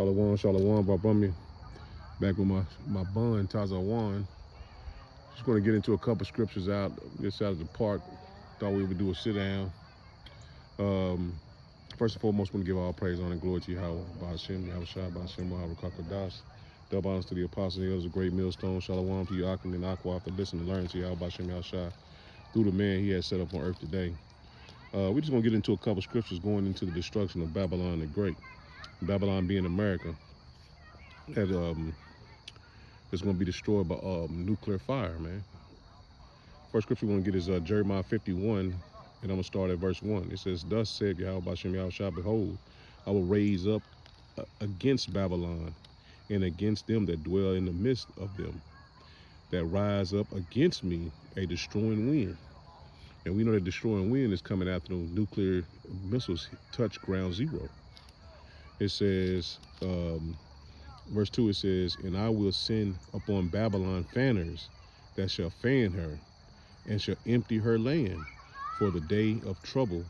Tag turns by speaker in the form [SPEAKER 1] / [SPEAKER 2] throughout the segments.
[SPEAKER 1] Shalom, shalom, Babami. Back with my bun, Tazawan. Just going to get into a couple scriptures out this out of the park. Thought we would do a sit down. First and foremost, want to give all praise, honor, and glory to Yahweh, Ba'ashem, Yahushua, Ba'ashem, Muhammad, Kakadash. Double honors to the apostles and elders of great millstone. Shalom to you, Akim and Aqua, to listen and learn to Yahweh, Ba'ashem, Yahushua, through the man he has set up on earth today. We're just going to get into a couple scriptures going into the destruction of Babylon the Great. Babylon being America. That is going to be destroyed by nuclear fire, man. First scripture we're going to get is Jeremiah 51, and I'm going to start at verse 1. It says, "Thus said Yahweh Ba'ashem Yahushua, behold, I will raise up against Babylon and against them that dwell in the midst of them, that rise up against me a destroying wind." And we know that destroying wind is coming after the nuclear missiles touch ground zero. It says, verse 2, it says, "And I will send upon Babylon fanners that shall fan her, and shall empty her land for the day of trouble.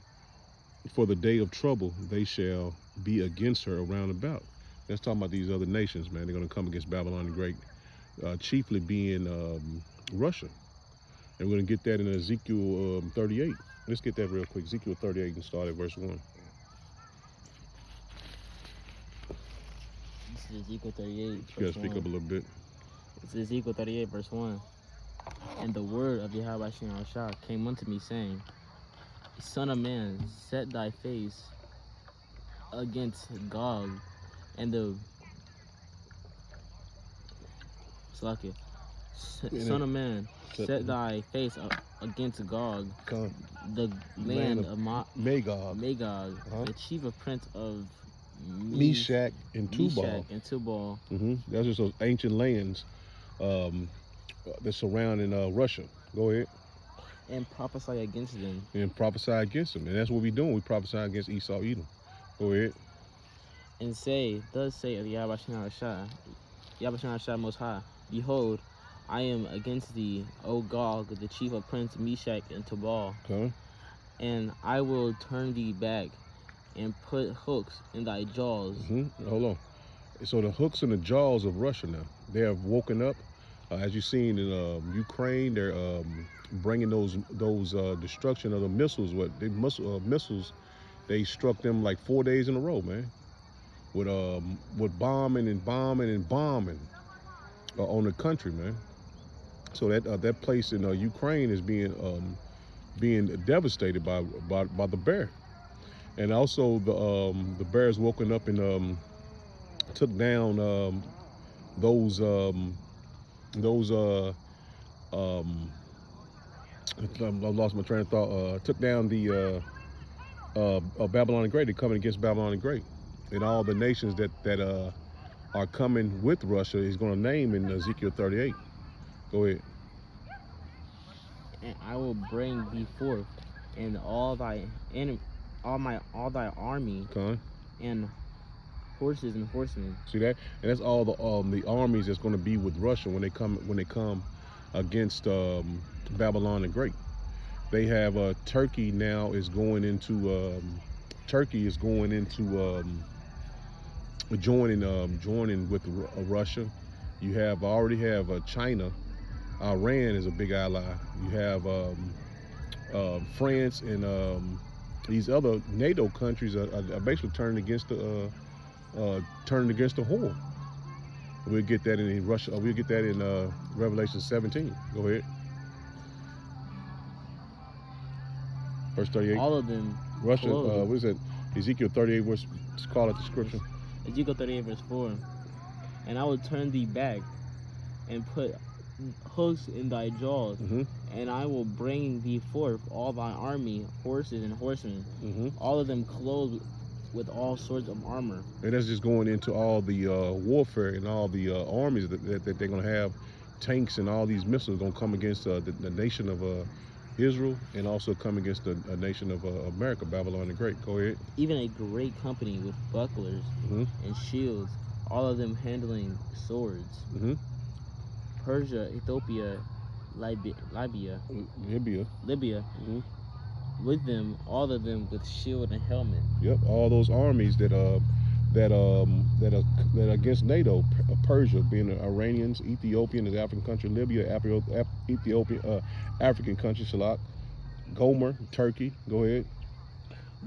[SPEAKER 1] For the day of trouble they shall be against her around about." That's talking about these other nations, man. They're going to come against Babylon the Great, chiefly being Russia. And we're going to get that in Ezekiel 38. Let's get that real quick. Ezekiel 38 and start at verse 1.
[SPEAKER 2] This is Ezekiel 38,
[SPEAKER 1] You got to speak up a little bit.
[SPEAKER 2] It's Ezekiel 38, verse 1. "And the word of Yahweh Shah came unto me, saying, Son of man, set thy face against Gog, and the Salakia. Son of man, set thy face against Gog, the land of
[SPEAKER 1] Magog,
[SPEAKER 2] the chief of prince of
[SPEAKER 1] Meshach and Tubal. That's just those ancient lands that surrounding Russia. Go ahead.
[SPEAKER 2] And prophesy against them.
[SPEAKER 1] And prophesy against them. And that's what we're doing. We prophesy against Esau, Edom. Go ahead.
[SPEAKER 2] And say, thus saith Yahweh Shah Most High, Behold, I am against thee, O Gog, the chief of prince Meshach and Tubal.
[SPEAKER 1] Okay.
[SPEAKER 2] And I will turn thee back and put hooks in thy jaws.
[SPEAKER 1] Hold on. So the hooks in the jaws of Russia now, they have woken up. As you've seen in Ukraine, they're bringing those destruction of the missiles. Missiles, they struck them like 4 days in a row, man, with bombing on the country, man. So that place in Ukraine is being devastated by the bear. And also the bears woken up and took down those I lost my train of thought. Took down the Babylon the Great. They're coming against Babylon the Great, and all the nations that are coming with Russia is going to name in Ezekiel 38. Go ahead.
[SPEAKER 2] And I will bring thee forth, and all thy army, and horses and horsemen.
[SPEAKER 1] See that? And that's all the armies that's going to be with Russia when they come against Babylon the Great. They have Turkey now is going into joining with Russia. You already have China. Iran is a big ally. You have France and these other NATO countries are basically turning against the whore. We'll get that in Russia. We'll get that in Revelation 17. Go ahead. Verse 38.
[SPEAKER 2] All of them.
[SPEAKER 1] Russia. What is that? Ezekiel 38. What's called at the scripture?
[SPEAKER 2] Ezekiel 38 verse 4. "And I will turn thee back, and put hooks in thy jaws, and I will bring thee forth all thy army, horses and horsemen, all of them clothed with all sorts of armor."
[SPEAKER 1] And that's just going into all the warfare and all the armies that they're going to have. Tanks and all these missiles going to come against the nation of Israel, and also come against the nation of America, Babylon the Great. Go ahead.
[SPEAKER 2] "Even a great company with bucklers and shields, all of them handling swords. Persia, Ethiopia, Libya, with them, all of them with shield and helmet."
[SPEAKER 1] Yep, all those armies that that against NATO, Persia, being the Iranians, Ethiopian is African country, Libya, Ethiopia, African country, Salak, Gomer, Turkey. Go ahead.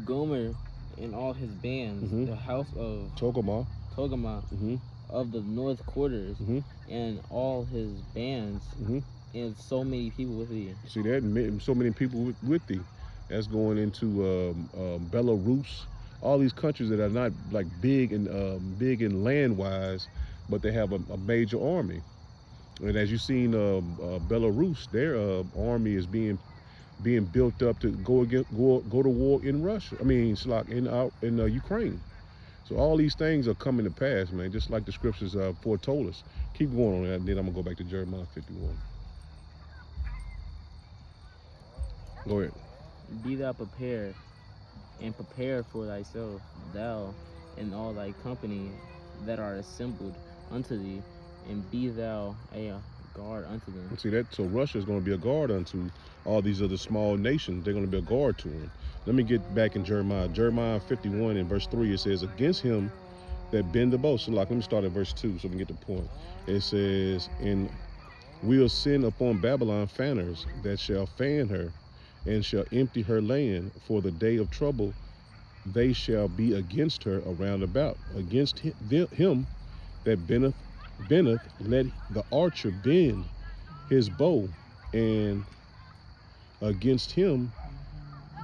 [SPEAKER 2] Gomer and all his bands,
[SPEAKER 1] Mhm.
[SPEAKER 2] the house of
[SPEAKER 1] Togarmah.
[SPEAKER 2] Togarmah
[SPEAKER 1] Mhm.
[SPEAKER 2] of the north quarters,
[SPEAKER 1] Mhm.
[SPEAKER 2] and all his bands,
[SPEAKER 1] Mhm.
[SPEAKER 2] and so many people with thee.
[SPEAKER 1] See that? So many people with thee. That's going into Belarus. All these countries that are not like big in land wise, but they have a major army. And as you've seen, Belarus, their army is being built up to go to war in Russia. I mean, it's like in Ukraine. So all these things are coming to pass, man. Just like the scriptures foretold us. Keep going on that, and then I'm gonna go back to Jeremiah 51. Go ahead.
[SPEAKER 2] Be thou prepared, and prepare for thyself, thou and all thy company that are assembled unto thee, and be thou a guard unto them.
[SPEAKER 1] See that? So Russia is going to be a guard unto all these other small nations. They're going to be a guard to them. Let me get back in Jeremiah. Jeremiah 51 and verse 3, it says, against him that bend the bow. So like, let me start at verse 2 so we can get the point. It says, and we'll send upon Babylon fanners that shall fan her and shall empty her land for the day of trouble. They shall be against her around about. Against him that bendeth, let the archer bend his bow, and against him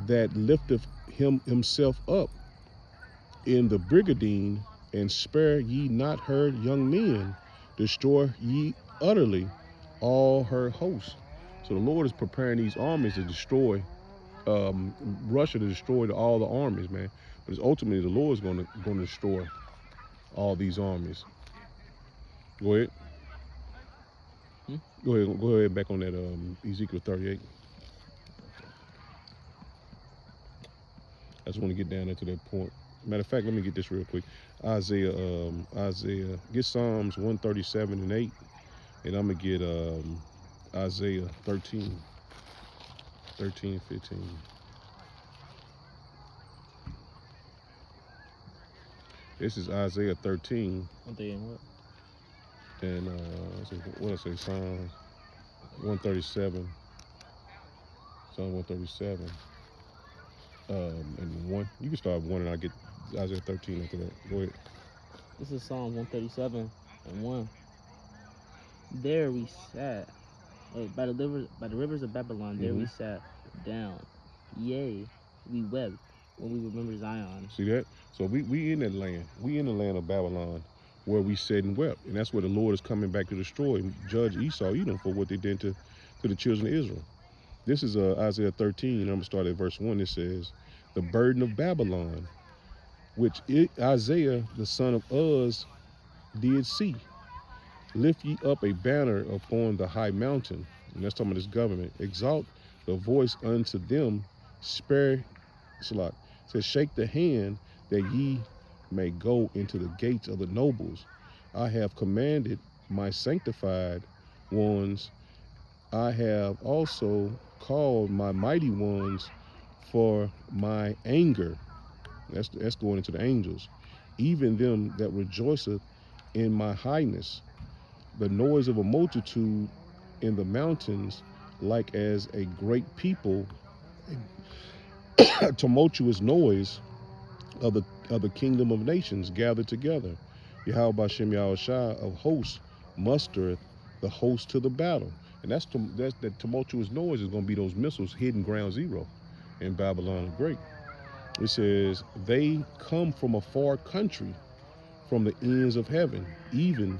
[SPEAKER 1] that lifteth himself up in the brigandine, and spare ye not her young men, destroy ye utterly all her hosts. So the Lord is preparing these armies to destroy Russia, to destroy all the armies, man. But it's ultimately the Lord is going to destroy all these armies. Go ahead. Go ahead. Back on that Ezekiel 38. I just want to get down there to that point. Matter of fact, let me get this real quick. Isaiah, get Psalms 137 and 8, and I'm gonna get Isaiah 13, 15. This is Isaiah 13, and what I say, Psalms 137, Psalm 137, and 1. You can start with 1, and I'll get Isaiah 13 after that. Go ahead.
[SPEAKER 2] This is Psalm 137 and 1. There we sat, by the rivers of Babylon, there we sat down. Yea, we wept when we remembered Zion.
[SPEAKER 1] See that? So we in that land. We in the land of Babylon, where we sat and wept. And that's where the Lord is coming back to destroy and judge Esau, Edom, for what they did to the children of Israel. This is Isaiah 13. I'm going to start at verse 1. It says, the burden of Babylon, which Isaiah, the son of Uz, did see. Lift ye up a banner upon the high mountain. And that's talking about this government. Exalt the voice unto them. Spare, Salak. Says, shake the hand that ye may go into the gates of the nobles. I have commanded my sanctified ones. I have also called my mighty ones for my anger. That's going into the angels. Even them that rejoiceth in my highness. The noise of a multitude in the mountains, like as a great people, a tumultuous noise of the kingdom of nations gathered together. Yahweh Bashem Yahushua of hosts mustereth the host to the battle. And that's that tumultuous noise is going to be those missiles hitting ground zero in Babylon the Great. It says, they come from a far country, from the ends of heaven, even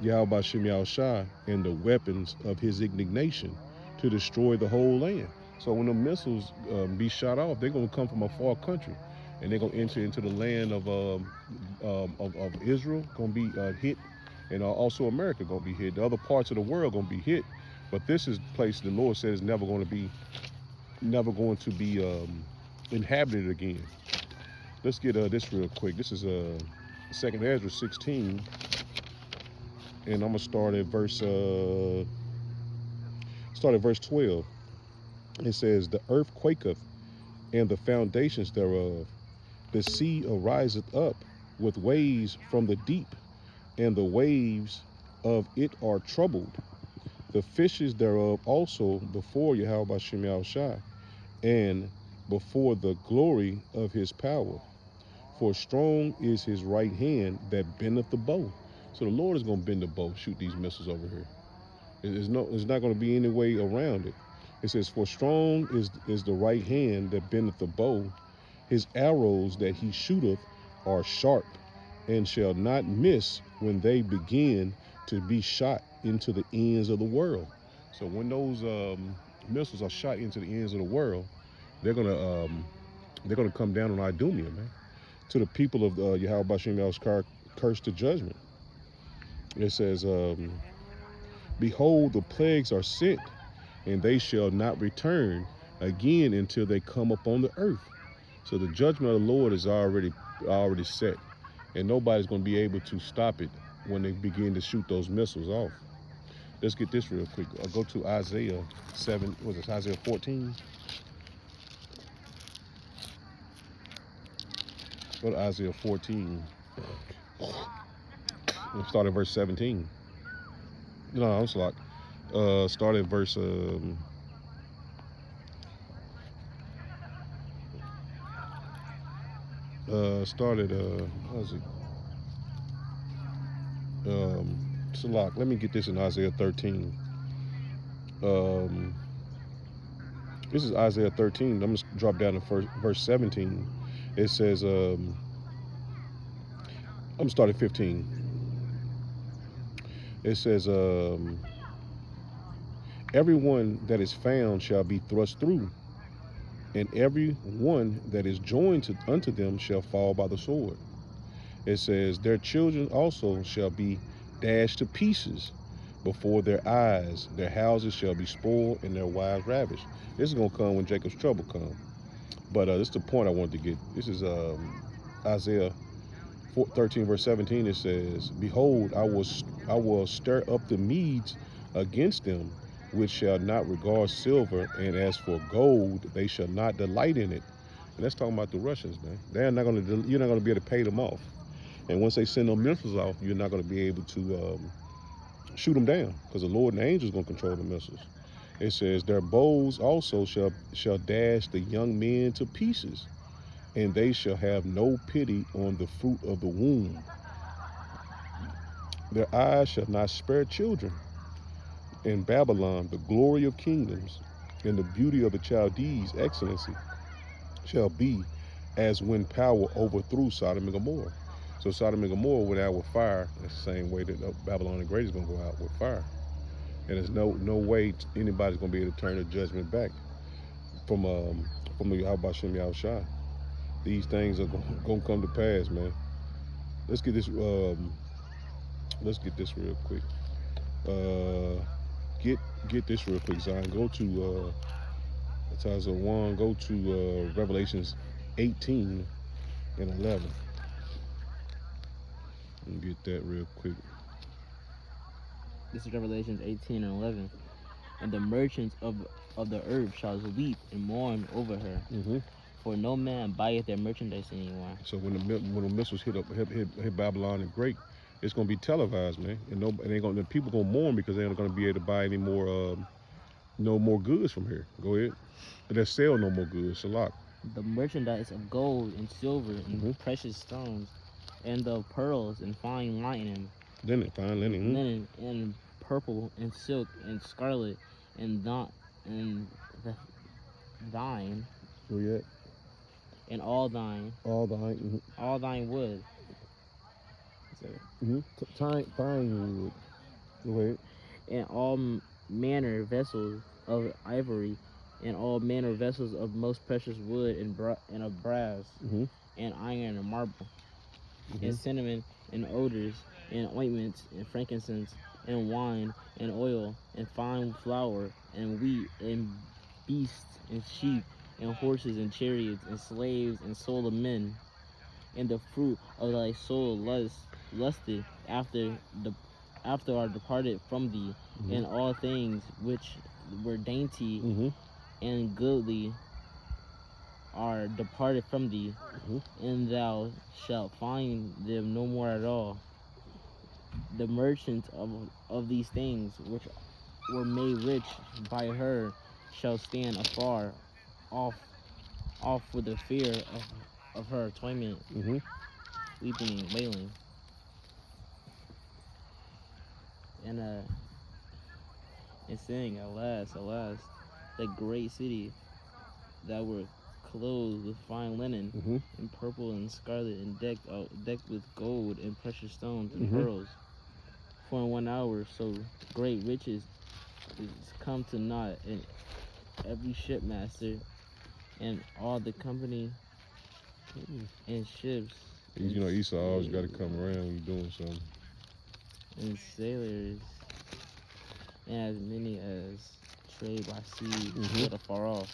[SPEAKER 1] Yahweh Bashem Yahushua and the weapons of his indignation to destroy the whole land. So when the missiles be shot off, they're going to come from a far country, and they're going to enter into the land of Israel, going to be hit, and also America going to be hit. The other parts of the world going to be hit, but this is a place the Lord said is never going to be inhabited again. Let's get this real quick. This is 2nd Ezra 16. And I'm gonna start at verse 12. It says, the earth quaketh, and the foundations thereof. The sea ariseth up, with waves from the deep, and the waves of it are troubled. The fishes thereof also before Yahweh Bashem Yahushai, and before the glory of his power. For strong is his right hand that bendeth the bow. So the Lord is going to bend the bow, shoot these missiles over here. There's not going to be any way around it. It says, for strong is the right hand that bendeth the bow. His arrows that he shooteth are sharp, and shall not miss when they begin to be shot into the ends of the world. So when those missiles are shot into the ends of the world, they're gonna come down on Idumea, man. To the people of Yahweh Bashem Yahushua cursed to judgment. It says, behold, the plagues are sent, and they shall not return again until they come upon the earth. So the judgment of the Lord is already set, and nobody's going to be able to stop it when they begin to shoot those missiles off. Let's get this real quick. I'll go to Isaiah 7, Isaiah 14? Go to Isaiah 14. We'll start at verse 17. No, I'm sorry. Start at verse how's it? Salak, let me get this in Isaiah 13. This is Isaiah 13. I'm gonna drop down to verse 17. It says, I'm gonna start at 15. It says, everyone that is found shall be thrust through, and every one that is joined unto them shall fall by the sword. It says, their children also shall be dashed to pieces before their eyes. Their houses shall be spoiled, and their wives ravished. This is going to come when Jacob's trouble comes. But this is the point I wanted to get. This is Isaiah 13, verse 17. It says, behold, I will stir up the Medes against them, which shall not regard silver, and as for gold, they shall not delight in it. And that's talking about the Russians, man. You're not going to be able to pay them off. And once they send them missiles off, you're not going to be able to shoot them down, because the Lord and the angels going to control the missiles. It says, their bows also shall dash the young men to pieces, and they shall have no pity on the fruit of the womb. Their eyes shall not spare children. In Babylon, the glory of kingdoms and the beauty of the Chaldees' excellency shall be as when power overthrew Sodom and Gomorrah. So Sodom and Gomorrah went out with fire. That's the same way that Babylon the Great is going to go out with fire. And there's no way anybody's going to be able to turn the judgment back from the Yahweh Shem Yahushai. These things are going to come to pass, man. Let's get this. Let's get this real quick. Get this real quick, Zion. Go to Taza 1. Go to Revelations 18 and 11. And get that real quick.
[SPEAKER 2] This is Revelations 18 and 11. And the merchants of the earth shall weep and mourn over her.
[SPEAKER 1] Mm-hmm.
[SPEAKER 2] For no man buyeth their merchandise anymore.
[SPEAKER 1] So when the missiles hit Babylon the Great, it's gonna be televised, man. And the people gonna mourn because they're not gonna be able to buy any more no more goods from here. Go ahead. They sell no more goods. Salak.
[SPEAKER 2] The merchandise of gold and silver and precious stones, and of pearls and fine linen,
[SPEAKER 1] Fine linen.
[SPEAKER 2] linen and purple and silk and scarlet and thine.
[SPEAKER 1] Where you at?
[SPEAKER 2] And all thine.
[SPEAKER 1] All thine.
[SPEAKER 2] All thine wood.
[SPEAKER 1] Fine wood. Go ahead.
[SPEAKER 2] And all manner vessels of ivory, and all manner vessels of most precious wood and of brass, and iron and marble, and cinnamon and odors, and ointments and frankincense, and wine and oil, and fine flour, and wheat, and beasts, and sheep, and horses, and chariots, and slaves, and soul of men. And the fruit of thy soul lusted after are departed from thee, and all things which were dainty and goodly are departed from thee,
[SPEAKER 1] Mhm.
[SPEAKER 2] and thou shalt find them no more at all. The merchants of these things which were made rich by her shall stand afar off for the fear of her torment,
[SPEAKER 1] Mhm.
[SPEAKER 2] weeping and wailing. And and saying, Alas, alas, the great city that were clothed with fine linen,
[SPEAKER 1] Mhm.
[SPEAKER 2] and purple and scarlet, and decked with gold and precious stones and
[SPEAKER 1] Mhm.
[SPEAKER 2] pearls. For in 1 hour so great riches is come to naught, and every shipmaster and all the company and ships
[SPEAKER 1] You know, Esau always got to come around when you're doing something.
[SPEAKER 2] and sailors, and as many as trade by sea stood afar off,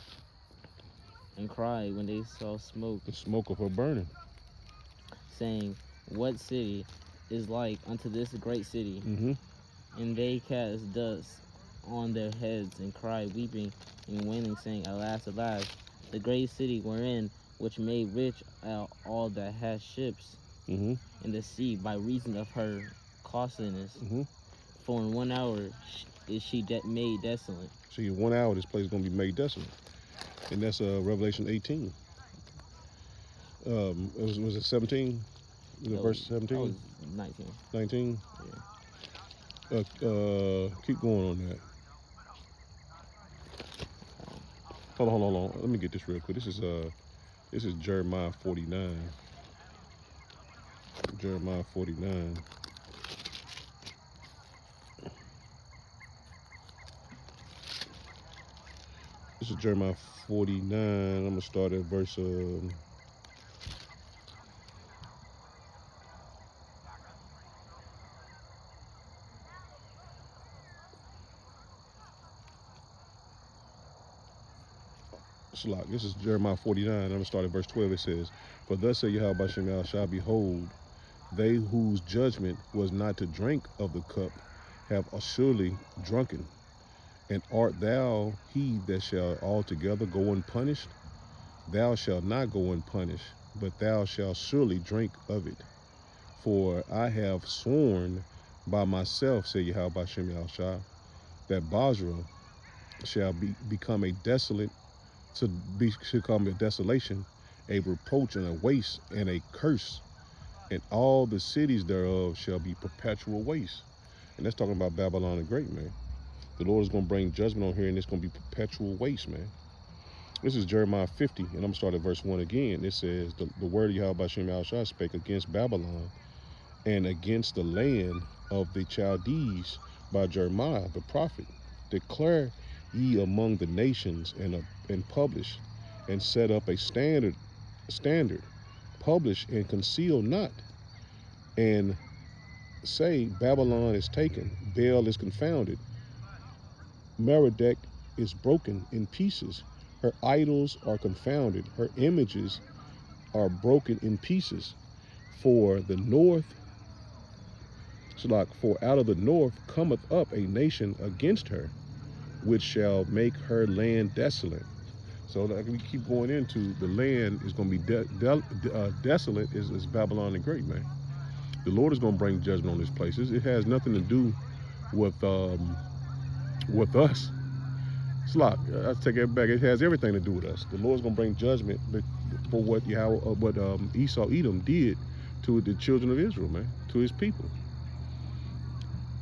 [SPEAKER 2] and cried when they saw smoke,
[SPEAKER 1] The smoke of her burning.
[SPEAKER 2] saying, What city is like unto this great city?
[SPEAKER 1] Mm-hmm.
[SPEAKER 2] And they cast dust on their heads, and cried, weeping and wailing, saying, Alas, alas, the great city wherein which made rich all that had ships
[SPEAKER 1] Mm-hmm.
[SPEAKER 2] in the sea by reason of her costliness.
[SPEAKER 1] Mm-hmm.
[SPEAKER 2] For in 1 hour is she made desolate.
[SPEAKER 1] See, in 1 hour, this place is going to be made desolate. And that's Revelation 18. Was it 17? Was it verse 17?
[SPEAKER 2] That was 19.
[SPEAKER 1] 19?
[SPEAKER 2] Yeah.
[SPEAKER 1] Keep going on that. Hold on. Let me get this real quick. This is Jeremiah 49. Jeremiah 49. This is Jeremiah 49. I'm gonna start at verse. This is Jeremiah 49. I'm gonna start at verse 12. It says, "For thus saith Yahweh Bashem Yahushua, behold, they whose judgment was not to drink of the cup have assuredly drunken. And art thou he that shall altogether go unpunished? Thou shalt not go unpunished, but thou shalt surely drink of it. For I have sworn by myself, say Yahweh Bashem Yahushua, that Basra shall become a desolate, become a desolation, a reproach and a waste and a curse, and all the cities thereof shall be perpetual waste." And that's talking about Babylon the Great, man. The Lord is going to bring judgment on here, and it's going to be perpetual waste, man. This is Jeremiah 50, and I'm going to start at verse 1 again. It says, the word of Yahweh Bashem Yahushua spake against Babylon and against the land of the Chaldees by Jeremiah the prophet. Declare ye among the nations, and publish, and set up a standard, publish and conceal not, and say, Babylon is taken, Baal is confounded, Merodach is broken in pieces, her idols are confounded, her images are broken in pieces. For the north, for out of the north cometh up a nation against her, which shall make her land desolate. So like we keep going into, the land is going to be desolate is Babylon the Great, man. The Lord is going to bring judgment on these places. It has nothing to do with us. I take it back. It has everything to do with us. The Lord's going to bring judgment for what Esau, Edom did to the children of Israel, man, to his people.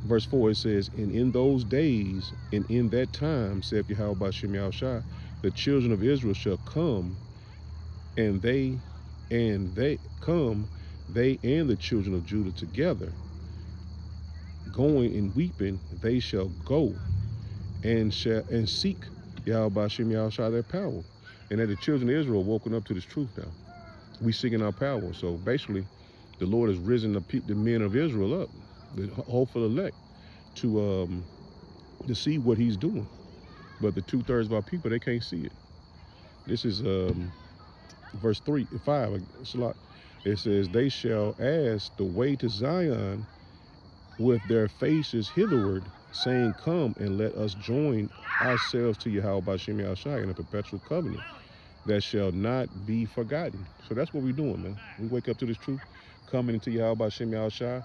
[SPEAKER 1] Verse 4, it says, "And in those days, and in that time, saith Yahweh Bashem Yahushua, the children of Israel shall come, and they and the children of Judah together, going and weeping, they shall go and seek Yahweh Bashem Yahushua their power." And that the children of Israel woken up to this truth now. We seeking our power. So basically, the Lord has risen the men of Israel up, the hopeful elect, to see what he's doing. But the 2/3 of our people, they can't see it. This is verse 5. It says, "They shall ask the way to Zion with their faces hitherward, saying, Come and let us join ourselves to Yahweh Bashem Yahushua in a perpetual covenant. that shall not be forgotten. So that's what we're doing, man. We wake up to this truth, coming into Yahweh Shem Yahushua,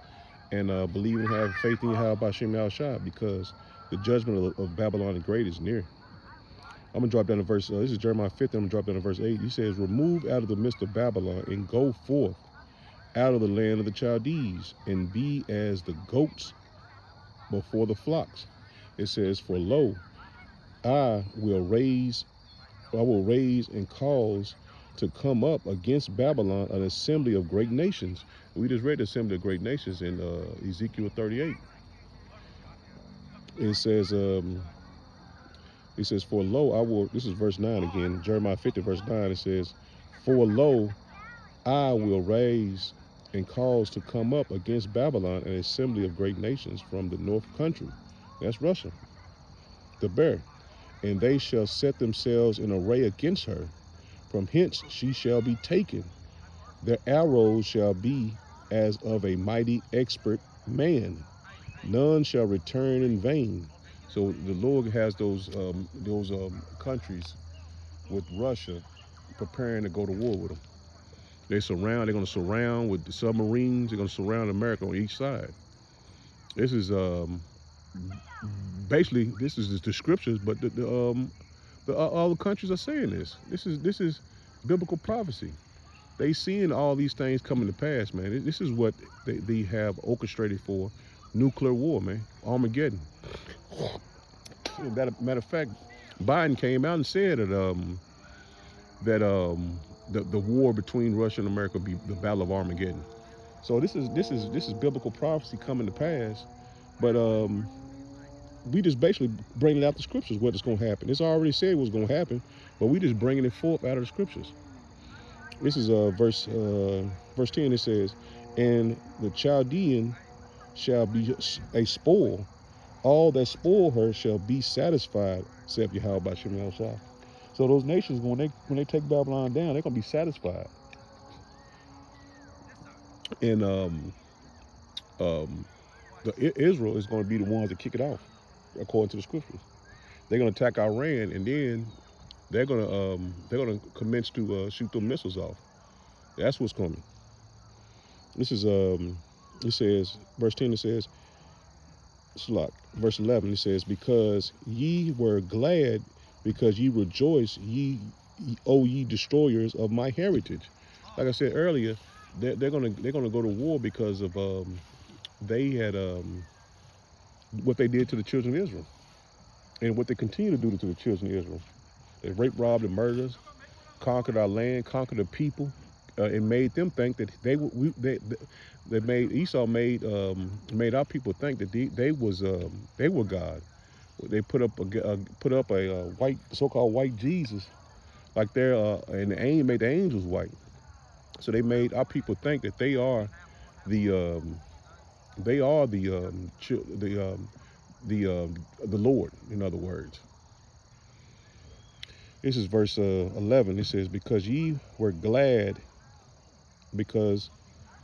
[SPEAKER 1] and believing and having faith in Yahweh Shem Yahushua, because the judgment of Babylon the Great is near. I'm going to drop down to verse, this is Jeremiah 50, I'm going to drop down to verse 8. He says, remove out of the midst of Babylon and go forth out of the land of the Chaldees, and be as the goats before the flocks. It says, for lo, I will raise and cause to come up against Babylon an assembly of great nations. We just read the assembly of great nations in Ezekiel 38. It says, for lo, I will, this is verse 9 again, Jeremiah 50, verse 9, it says, for lo, I will raise and cause to come up against Babylon an assembly of great nations from the north country. That's Russia, the bear. And they shall set themselves in array against her. From hence she shall be taken. Their arrows shall be as of a mighty expert man. None shall return in vain. So the Lord has those countries with Russia preparing to go to war with them. They're going to surround with the submarines. They're going to surround America on each side. This is basically, this is the scriptures, but all the countries are saying this. This is biblical prophecy. They seeing all these things coming to pass, man. This is what they have orchestrated for nuclear war, man. Armageddon. Matter of fact, Biden came out and said that the war between Russia and America will be the Battle of Armageddon. So this is biblical prophecy coming to pass, but we just basically bringing out the scriptures what is going to happen. It's already said what's going to happen, but we just bringing it forth out of the scriptures. This is verse 10. It says, and the Chaldean shall be a spoil. All that spoil her shall be satisfied, saith Yahweh by Shem Yahushua. So those nations, when they take Babylon down, they're gonna be satisfied. And Israel is going to be the ones that kick it off, according to the scriptures. They're going to attack Iran, and then they're going to commence to shoot the missiles off. That's what's coming. This is it says, verse 10. It says, verse 11. It says, because ye were glad, because ye rejoice, O ye destroyers of my heritage. Like I said earlier, they're gonna go to war because of they had what they did to the children of Israel, and what they continue to do to the children of Israel. They raped, robbed, and murdered us, conquered our land, conquered the people, and made them think that they made Esau made our people think that they were God. They put up a white, so-called white Jesus, like and made the angels white. So they made our people think that they are the Lord, in other words. This is verse 11. It says, because ye were glad, because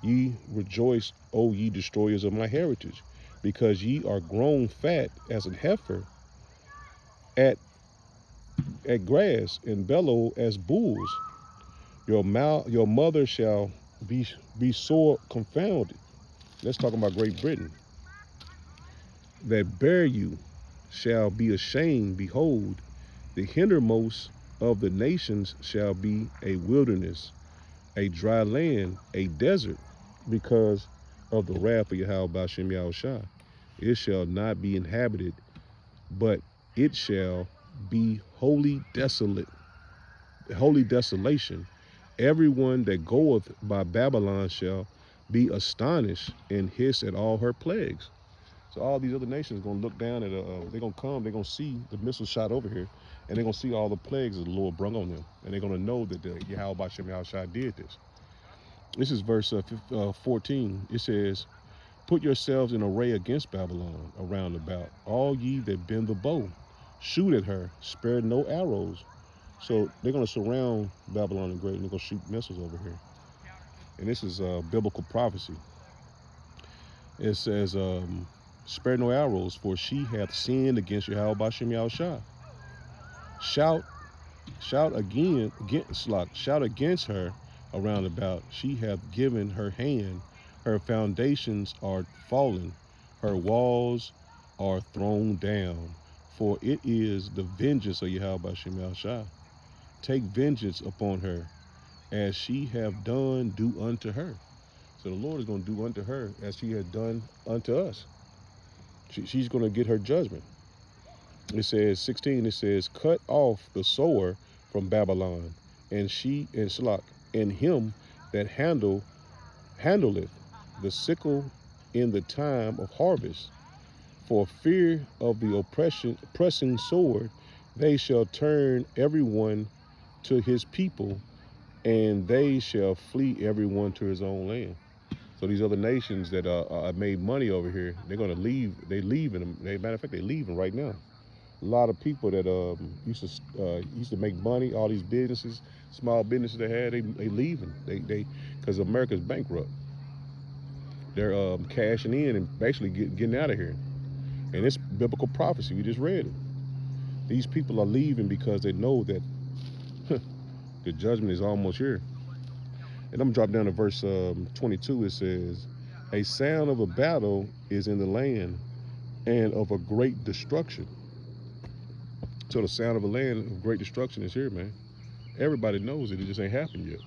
[SPEAKER 1] ye rejoice, O ye destroyers of my heritage, because ye are grown fat as an heifer at grass, and bellow as bulls. Your mother shall be sore confounded. Let's talk about Great Britain. That bear you shall be ashamed. Behold, the hindermost of the nations shall be a wilderness, a dry land, a desert, because of the wrath of Yahweh B'Shem Yahushua. It shall not be inhabited, but it shall be wholly desolate, holy desolation. Everyone that goeth by Babylon shall be astonished and hiss at all her plagues. So all these other nations are going to look down at, they're going to come, they're going to see the missile shot over here, and they're going to see all the plagues that the Lord brung on them. And they're going to know that Yahweh B'Shem Yahushua did this. This is verse 14. It says, put yourselves in array against Babylon around about, all ye that bend the bow. Shoot at her, spare no arrows. So they're going to surround Babylon the Great, and they're going to shoot missiles over here. And this is biblical prophecy. It says, spare no arrows, for she hath sinned against Yahweh B'Shem Yahushua. Shout shout against her around about. She hath given her hand, her foundations are fallen, her walls are thrown down. For it is the vengeance of Yahweh Shem Shah. Take vengeance upon her, as she have done, do unto her. So the Lord is going to do unto her as she had done unto us. She's going to get her judgment. It says 16. It says, cut off the sower from Babylon, and she and Shalak, and him that handleth the sickle in the time of harvest. For fear of the pressing sword, they shall turn everyone to his people, and they shall flee everyone to his own land. So these other nations that made money over here, they're going to leave. They leaving. Matter of fact, they're leaving right now. A lot of people that used to make money, all these businesses, small businesses they had, they leaving. They because America's bankrupt. They're cashing in and basically getting out of here. And it's biblical prophecy. We just read it. These people are leaving because they know that the judgment is almost here. And I'm dropping down to verse 22. It says, a sound of a battle is in the land, and of a great destruction. So the sound of a land of great destruction is here, man. Everybody knows it. It just ain't happened yet.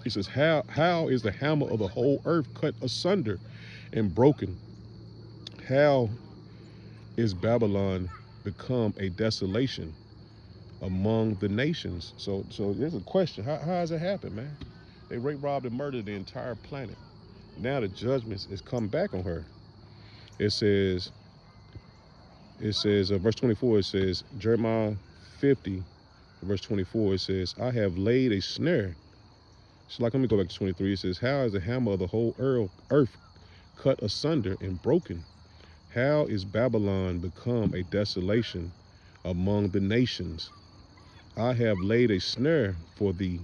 [SPEAKER 1] He says, how is the hammer of the whole earth cut asunder and broken? How is Babylon become a desolation among the nations? So there's a question. How has it happened, man? They raped, robbed, and murdered the entire planet. Now the judgment is come back on her. It says, verse 24, it says, Jeremiah 50, verse 24, it says, I have laid a snare. So like, let me go back to 23. It says, how is the hammer of the whole earth cut asunder and broken? How is Babylon become a desolation among the nations? I have laid a snare for thee,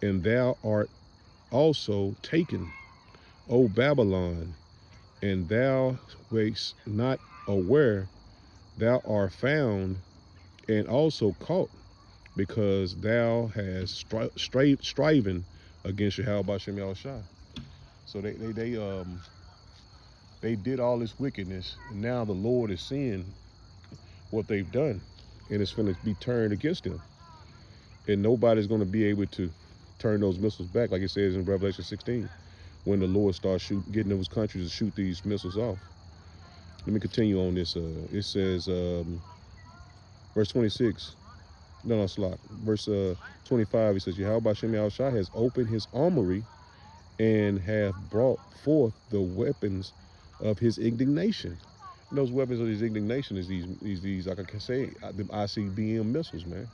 [SPEAKER 1] and thou art also taken, O Babylon, and thou wast not aware. Thou art found and also caught, because thou hast striven against Yahweh Shem Yahushua. So they did all this wickedness, and now the Lord is seeing what they've done, and it's going to be turned against them. And nobody's going to be able to turn those missiles back, like it says in Revelation 16, when the Lord starts getting those countries to shoot these missiles off. Let me continue on this. It says, verse 26. No, Slot. Verse 25, it says, Yahweh Shem Yahushua has opened his armory and hath brought forth the weapons of his indignation. And those weapons of his indignation is these like I can say, the ICBM missiles, man.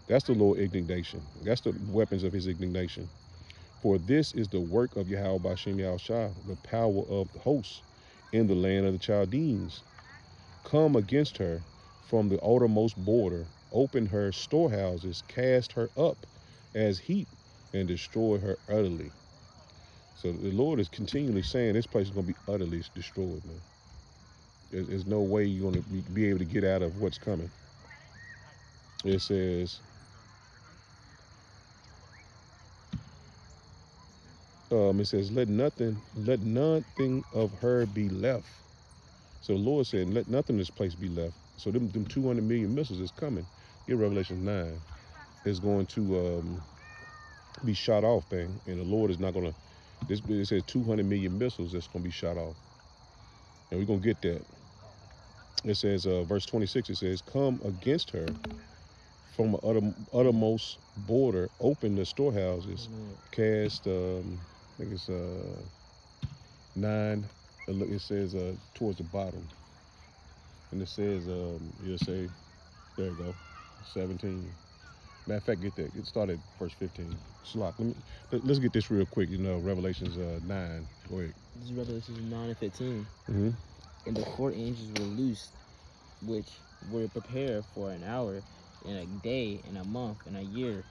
[SPEAKER 1] That's the Lord's indignation. That's the weapons of his indignation. For this is the work of Yahweh Shem Yahushua, the power of the hosts in the land of the Chaldeans. Come against her from the outermost border, open her storehouses, cast her up as heap, and destroy her utterly. So the Lord is continually saying this place is going to be utterly destroyed, man. There's no way you're going to be able to get out of what's coming. It says, let nothing of her be left. So the Lord said, let nothing in this place be left. So them 200 million missiles is coming. Get Revelation 9. Is going to be shot off, man. And the Lord is not going to, it says 200 million missiles that's going to be shot off. And we're going to get that. It says, verse 26, it says, come against her from an uttermost border, open the storehouses, cast, I think it's 9, it says towards the bottom. And it says, it'll say, there you go, 17. Matter of fact, get that. Get started at verse 15. Slot. Let's get this real quick. Revelations 9. Go ahead.
[SPEAKER 2] This is Revelations 9 and 15.
[SPEAKER 1] Mm-hmm.
[SPEAKER 2] And the 4 angels were loosed, which were prepared for an hour, and a day, and a month, and a year,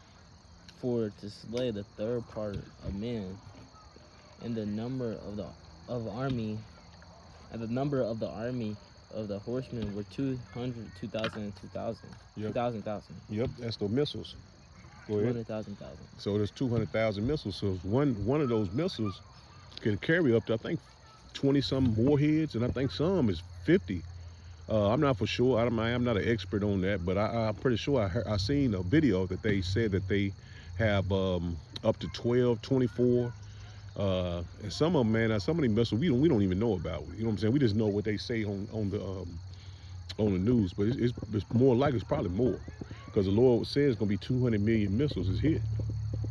[SPEAKER 2] for to slay the third part of men. And the number of the army of the horsemen were 200, 2,000, and 2,000.
[SPEAKER 1] Yep.
[SPEAKER 2] 2,000.
[SPEAKER 1] Yep, that's the missiles. Go ahead.
[SPEAKER 2] 200,000.
[SPEAKER 1] So there's 200,000 missiles. So one of those missiles can carry up to, I think, 20 some warheads, and I think some is 50. I'm not for sure. I'm not an expert on that, but I'm pretty sure I seen a video that they said that they have up to 12, 24. And some of them, man, some of these missiles we don't even know about. You know what I'm saying? We just know what they say on the news, but it's more like it's probably more, because the Lord says it's gonna be 200 million missiles is hit,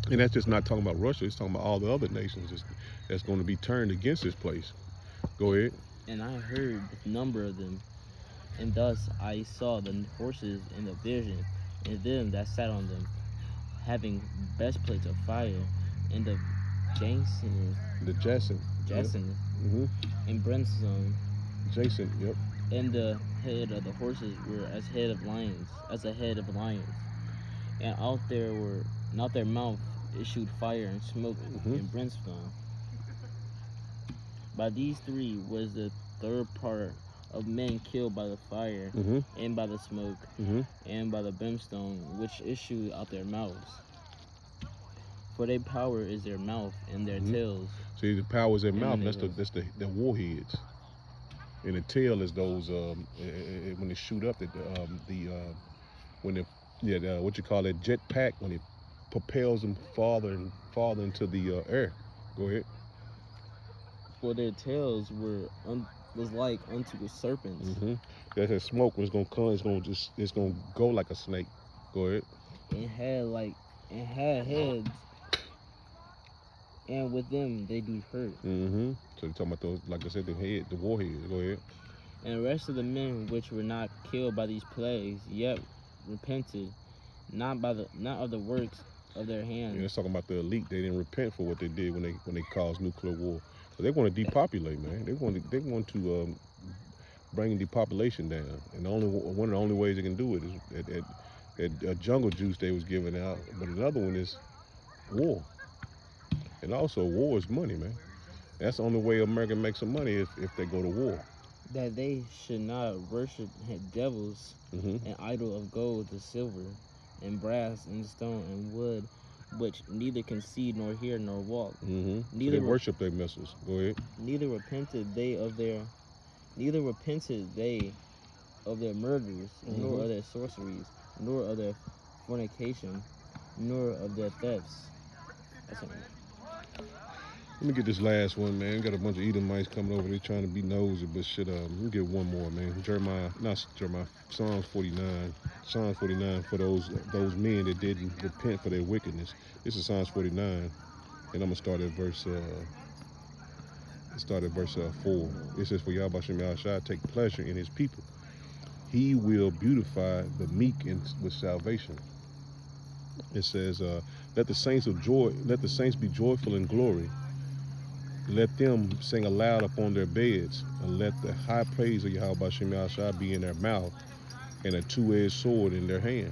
[SPEAKER 1] and that's just not talking about Russia. It's talking about all the other nations that's going to be turned against this place. Go ahead.
[SPEAKER 2] And I heard the number of them, and thus I saw the horses in the vision, and them that sat on them, having breastplates of fire, and the Jason,
[SPEAKER 1] Jason,
[SPEAKER 2] yep. And brimstone.
[SPEAKER 1] Jason, yep.
[SPEAKER 2] And the head of the horses were as a head of lions, and out their mouth issued fire and smoke and brimstone. By these three was the third part of men killed by the fire, and by the smoke, and by the brimstone which issued out their mouths. For their power is their mouth and their tails.
[SPEAKER 1] See, the power is their mouth. That's the warheads, and the tail is those when they shoot up what you call that jet pack, when it propels them farther and farther into the air. Go ahead.
[SPEAKER 2] For their tails was like unto a serpent's.
[SPEAKER 1] That smoke was gonna come. It's gonna go like a snake. Go ahead.
[SPEAKER 2] And had heads, and with them they do hurt.
[SPEAKER 1] So you're talking about those, like I said, the warheads. Go ahead.
[SPEAKER 2] And the rest of the men which were not killed by these plagues, yet repented, not of the works of their hands.
[SPEAKER 1] Yeah, it's talking about the elite. They didn't repent for what they did when they caused nuclear war. So they want to depopulate, man. They want to bring depopulation down, and one of the only ways they can do it is that jungle juice they was giving out. But another one is war, and also war is money, man. That's the only way America makes some money if they go to war.
[SPEAKER 2] That they should not worship devils and idol of gold, and silver, and brass, and stone, and wood, which neither can see, nor hear, nor walk.
[SPEAKER 1] So they worship their missiles. Go ahead.
[SPEAKER 2] Neither repented they of their murders, nor of their sorceries, nor of their fornication, nor of their thefts.
[SPEAKER 1] Let me get this last one, man. Got a bunch of Edomites coming over. They trying to be nosy, but shit. Let me get one more, man. Psalms 49. Psalms 49 for those men that didn't repent for their wickedness. This is Psalms 49, and I'm gonna start at verse 4. It says, "For Yahweh Shem Yahushua take pleasure in His people. He will beautify the meek with salvation." It says, "Let the saints be joyful in glory. Let them sing aloud upon their beds, and let the high praise of Yahweh Shem Yahushua be in their mouth, and a two-edged sword in their hand,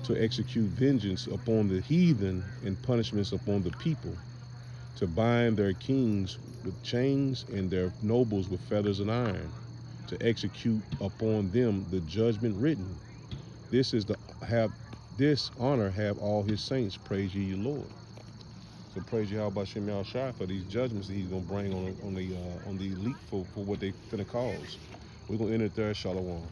[SPEAKER 1] to execute vengeance upon the heathen and punishments upon the people, to bind their kings with chains and their nobles with fetters and iron, to execute upon them the judgment written. This honor have all His saints. Praise ye, Lord." So praise Yahweh Shem Yahushua for these judgments that He's gonna bring on the elite for what they finna cause. We're gonna end it there. Shalom.